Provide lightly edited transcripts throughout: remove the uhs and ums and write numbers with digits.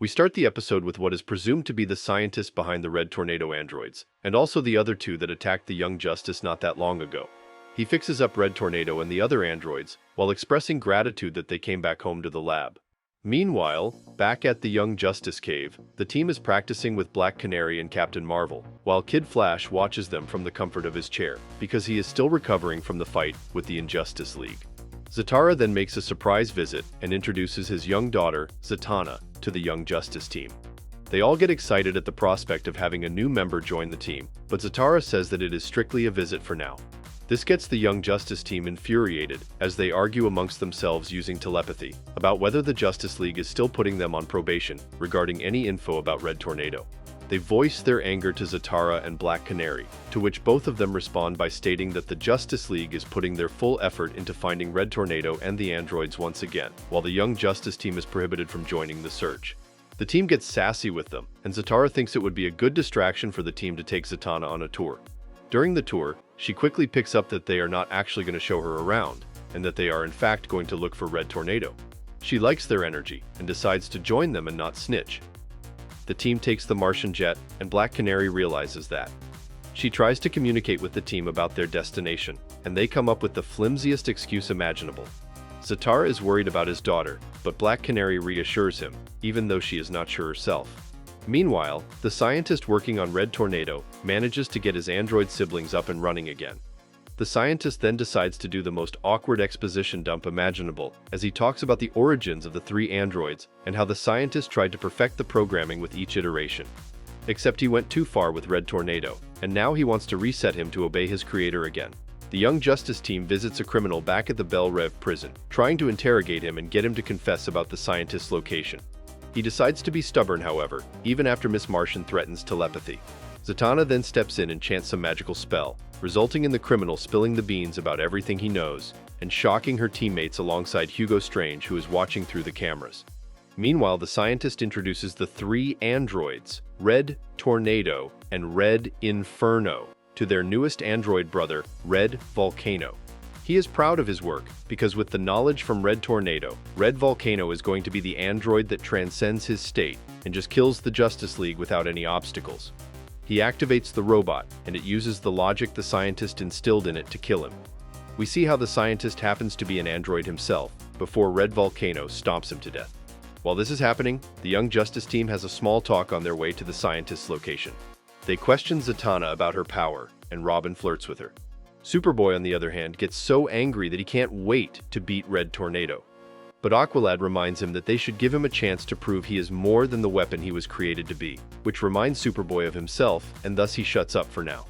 We start the episode with what is presumed to be the scientist behind the Red Tornado androids, and also the other two that attacked the Young Justice not that long ago. He fixes up Red Tornado and the other androids, while expressing gratitude that they came back home to the lab. Meanwhile, back at the Young Justice cave, the team is practicing with Black Canary and Captain Marvel, while Kid Flash watches them from the comfort of his chair, because he is still recovering from the fight with the Injustice League. Zatara then makes a surprise visit and introduces his young daughter, Zatanna, to the Young Justice team. They all get excited at the prospect of having a new member join the team, but Zatara says that it is strictly a visit for now. This gets the Young Justice team infuriated as they argue amongst themselves using telepathy about whether the Justice League is still putting them on probation regarding any info about Red Tornado. They voice their anger to Zatara and Black Canary, to which both of them respond by stating that the Justice League is putting their full effort into finding Red Tornado and the androids once again, while the Young Justice team is prohibited from joining the search. The team gets sassy with them, and Zatara thinks it would be a good distraction for the team to take Zatanna on a tour. During the tour, she quickly picks up that they are not actually going to show her around, and that they are in fact going to look for Red Tornado. She likes their energy, and decides to join them and not snitch. The team takes the Martian jet, and Black Canary realizes that. She tries to communicate with the team about their destination, and they come up with the flimsiest excuse imaginable. Zatara is worried about his daughter, but Black Canary reassures him, even though she is not sure herself. Meanwhile, the scientist working on Red Tornado manages to get his android siblings up and running again. The scientist then decides to do the most awkward exposition dump imaginable, as he talks about the origins of the three androids and how the scientist tried to perfect the programming with each iteration. Except he went too far with Red Tornado, and now he wants to reset him to obey his creator again. The Young Justice team visits a criminal back at the Belle Reve prison, trying to interrogate him and get him to confess about the scientist's location. He decides to be stubborn, however, even after Miss Martian threatens telepathy. Zatanna then steps in and chants some magical spell, resulting in the criminal spilling the beans about everything he knows, and shocking her teammates alongside Hugo Strange, who is watching through the cameras. Meanwhile, the scientist introduces the three androids, Red Tornado and Red Inferno, to their newest android brother, Red Volcano. He is proud of his work, because with the knowledge from Red Tornado, Red Volcano is going to be the android that transcends his state and just kills the Justice League without any obstacles. He activates the robot, and it uses the logic the scientist instilled in it to kill him. We see how the scientist happens to be an android himself, before Red Volcano stomps him to death. While this is happening, the Young Justice team has a small talk on their way to the scientist's location. They question Zatanna about her power, and Robin flirts with her. Superboy, on the other hand, gets so angry that he can't wait to beat Red Tornado. But Aqualad reminds him that they should give him a chance to prove he is more than the weapon he was created to be, which reminds Superboy of himself, and thus he shuts up for now.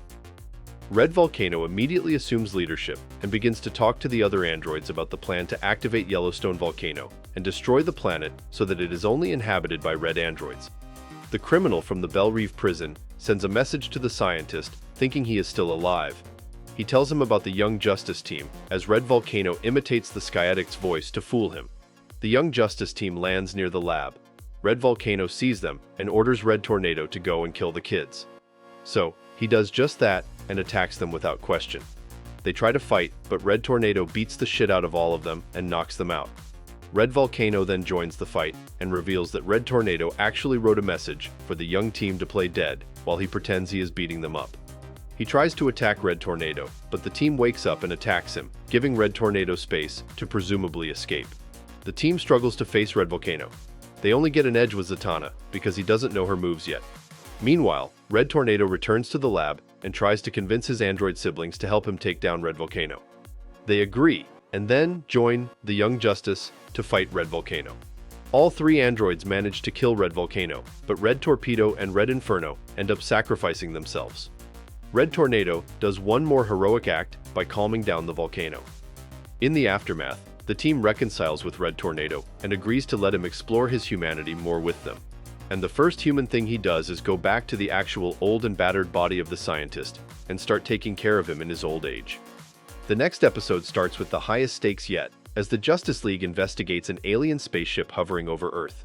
Red Volcano immediately assumes leadership and begins to talk to the other androids about the plan to activate Yellowstone Volcano and destroy the planet so that it is only inhabited by red androids. The criminal from the Belle Reve prison sends a message to the scientist, thinking he is still alive. He tells him about the Young Justice team, as Red Volcano imitates the Skyadict's voice to fool him. The Young Justice team lands near the lab. Red Volcano sees them and orders Red Tornado to go and kill the kids. So, he does just that and attacks them without question. They try to fight, but Red Tornado beats the shit out of all of them and knocks them out. Red Volcano then joins the fight and reveals that Red Tornado actually wrote a message for the young team to play dead while he pretends he is beating them up. He tries to attack Red Tornado, but the team wakes up and attacks him, giving Red Tornado space to presumably escape. The team struggles to face Red Volcano. They only get an edge with Zatanna, because he doesn't know her moves yet. Meanwhile, Red Tornado returns to the lab and tries to convince his android siblings to help him take down Red Volcano. They agree, and then join the Young Justice to fight Red Volcano. All three androids manage to kill Red Volcano, but Red Torpedo and Red Inferno end up sacrificing themselves. Red Tornado does one more heroic act by calming down the volcano. In the aftermath, the team reconciles with Red Tornado and agrees to let him explore his humanity more with them. And the first human thing he does is go back to the actual old and battered body of the scientist and start taking care of him in his old age. The next episode starts with the highest stakes yet, as the Justice League investigates an alien spaceship hovering over Earth.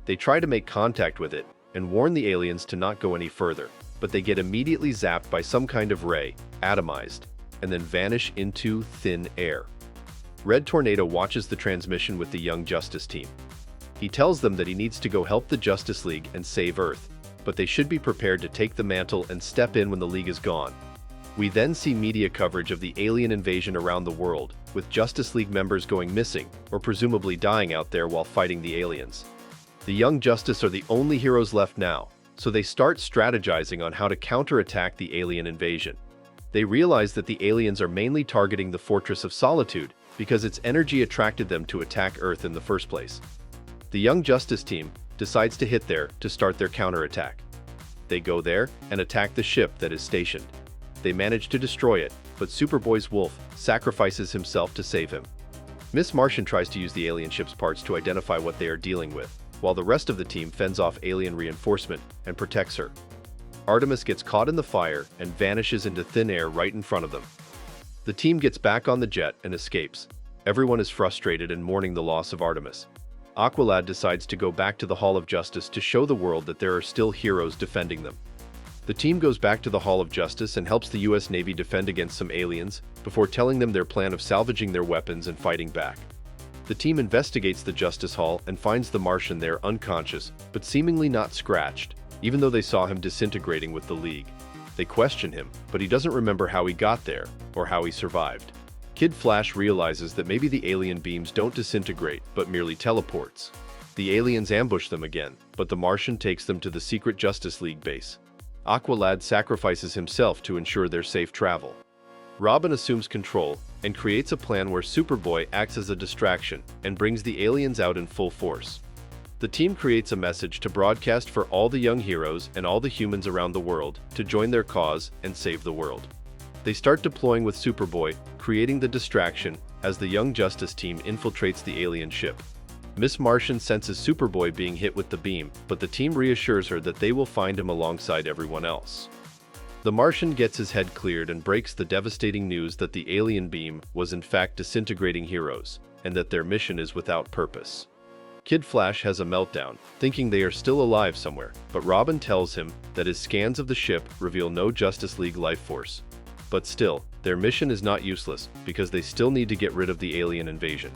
They try to make contact with it and warn the aliens to not go any further, but they get immediately zapped by some kind of ray, atomized, and then vanish into thin air. Red Tornado watches the transmission with the Young Justice team. He tells them that he needs to go help the Justice League and save Earth, but they should be prepared to take the mantle and step in when the League is gone. We then see media coverage of the alien invasion around the world, with Justice League members going missing or presumably dying out there while fighting the aliens. The Young Justice are the only heroes left now, so they start strategizing on how to counterattack the alien invasion. They realize that the aliens are mainly targeting the Fortress of Solitude because its energy attracted them to attack Earth in the first place. The Young Justice team decides to hit there to start their counterattack. They go there and attack the ship that is stationed. They manage to destroy it, but Superboy's wolf sacrifices himself to save him. Miss Martian tries to use the alien ship's parts to identify what they are dealing with, while the rest of the team fends off alien reinforcement and protects her. Artemis gets caught in the fire and vanishes into thin air right in front of them. The team gets back on the jet and escapes. Everyone is frustrated and mourning the loss of Artemis. Aqualad decides to go back to the Hall of Justice to show the world that there are still heroes defending them. The team goes back to the Hall of Justice and helps the US Navy defend against some aliens before telling them their plan of salvaging their weapons and fighting back. The team investigates the Justice Hall and finds the Martian there unconscious, but seemingly not scratched, even though they saw him disintegrating with the League. They question him, but he doesn't remember how he got there or how he survived. Kid Flash realizes that maybe the alien beams don't disintegrate, but merely teleports. The aliens ambush them again, but the Martian takes them to the secret Justice League base. Aqualad sacrifices himself to ensure their safe travel. Robin assumes control and creates a plan where Superboy acts as a distraction and brings the aliens out in full force. The team creates a message to broadcast for all the young heroes and all the humans around the world to join their cause and save the world. They start deploying with Superboy, creating the distraction as the Young Justice team infiltrates the alien ship. Miss Martian senses Superboy being hit with the beam, but the team reassures her that they will find him alongside everyone else. The Martian gets his head cleared and breaks the devastating news that the alien beam was in fact disintegrating heroes, and that their mission is without purpose. Kid Flash has a meltdown, thinking they are still alive somewhere, but Robin tells him that his scans of the ship reveal no Justice League life force. But still, their mission is not useless because they still need to get rid of the alien invasion.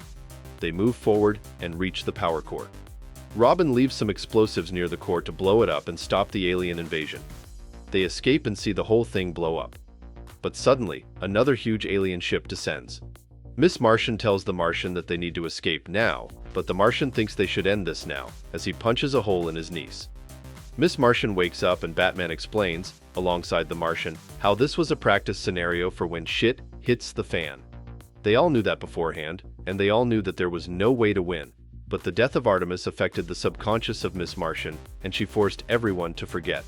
They move forward and reach the power core. Robin leaves some explosives near the core to blow it up and stop the alien invasion. They escape and see the whole thing blow up. But suddenly, another huge alien ship descends. Miss Martian tells the Martian that they need to escape now, but the Martian thinks they should end this now, as he punches a hole in his niece. Miss Martian wakes up and Batman explains, alongside the Martian, how this was a practice scenario for when shit hits the fan. They all knew that beforehand, and they all knew that there was no way to win. But the death of Artemis affected the subconscious of Miss Martian, and she forced everyone to forget.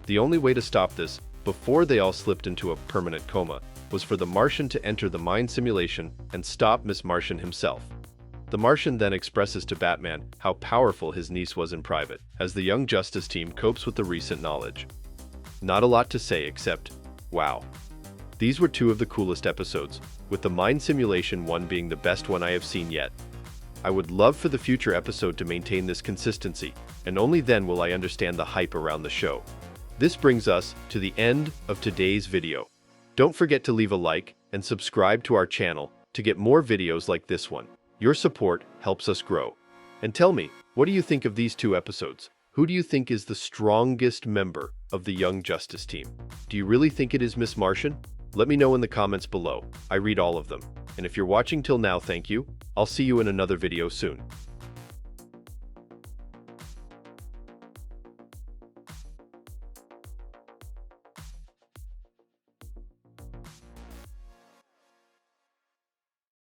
The only way to stop this, before they all slipped into a permanent coma, was for the Martian to enter the mind simulation and stop Miss Martian himself. The Martian then expresses to Batman how powerful his niece was in private, as the Young Justice team copes with the recent knowledge. Not a lot to say except, wow. These were two of the coolest episodes, with the mind simulation one being the best one I have seen yet. I would love for the future episode to maintain this consistency, and only then will I understand the hype around the show. This brings us to the end of today's video. Don't forget to leave a like and subscribe to our channel to get more videos like this one. Your support helps us grow. And tell me, what do you think of these two episodes? Who do you think is the strongest member of the Young Justice team? Do you really think it is Miss Martian? Let me know in the comments below. I read all of them. And if you're watching till now, thank you. I'll see you in another video soon.